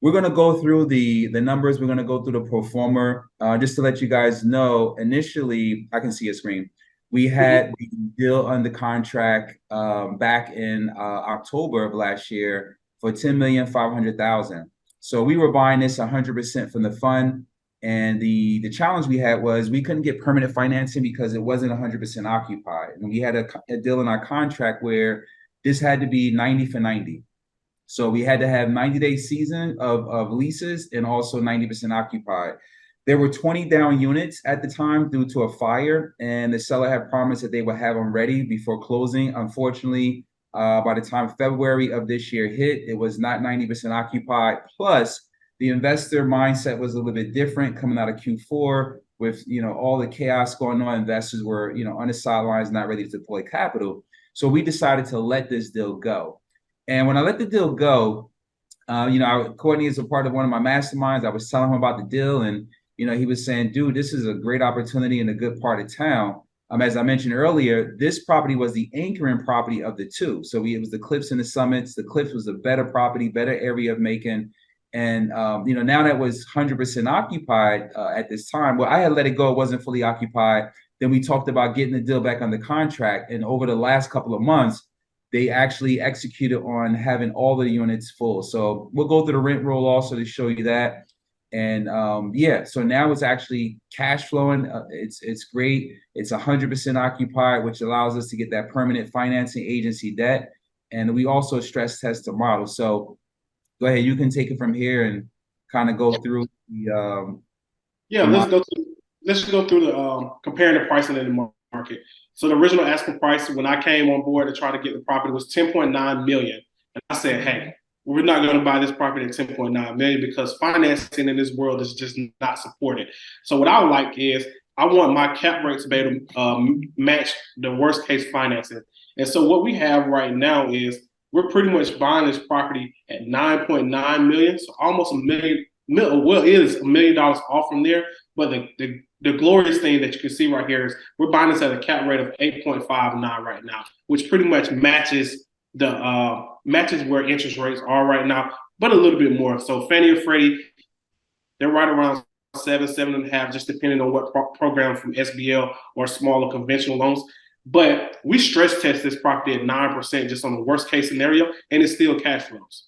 We're going to go through the numbers. We're going to go through the pro forma. Just to let you guys know, initially, I can see a screen. We Mhm. had the deal under contract back in October of last year for 10,500,000. So we were buying this 100% from the fund. And the challenge we had was we couldn't get permanent financing because it wasn't 100% occupied. And we had a deal in our contract where this had to be 90 for 90. So we had to have 90-day season of leases and also 90% occupied. There were 20 down units at the time due to a fire, and the seller had promised that they would have them ready before closing. Unfortunately, by the time February of this year hit, it was not 90% occupied. Plus, the investor mindset was a little bit different coming out of Q4 with all the chaos going on. Investors were on the sidelines, not ready to deploy capital. So we decided to let this deal go. And when I let the deal go, Courtney is a part of one of my masterminds. I was telling him about the deal, and he was saying, "Dude, this is a great opportunity in a good part of town." As I mentioned earlier, this property was the anchoring property of the two. So it was the Cliffs and the Summits. The Cliffs was a better property, better area of Macon. And now that was 100% occupied at this time. Well, I had let it go; it wasn't fully occupied. Then we talked about getting the deal back under contract, and over the last couple of months they actually executed on having all the units full. So we'll go through the rent roll also to show you that. And yeah, so now it's actually cash flowing. It's great. It's 100% occupied, which allows us to get that permanent financing agency debt. And we also stress test the model. So go ahead, you can take it from here and kind of go through Yeah, the model. let's go through the comparing the pricing in the market. So the original asking price when I came on board to try to get the property was 10.9 million. And I said, hey, we're not going to buy this property at 10.9 million because financing in this world is just not supported. So what I would like is I want my cap rate to be able to match the worst case financing. And so what we have right now is we're pretty much buying this property at 9.9 million, so almost a million. Well, it is $1 million off from there, but the glorious thing that you can see right here is we're buying this at a cap rate of 8.59 right now, which pretty much matches the matches where interest rates are right now, but a little bit more. So Fannie and Freddie, they're right around 7.5, just depending on what program from SBL or smaller conventional loans. But we stress test this property at 9% just on the worst case scenario, and it still cash flows.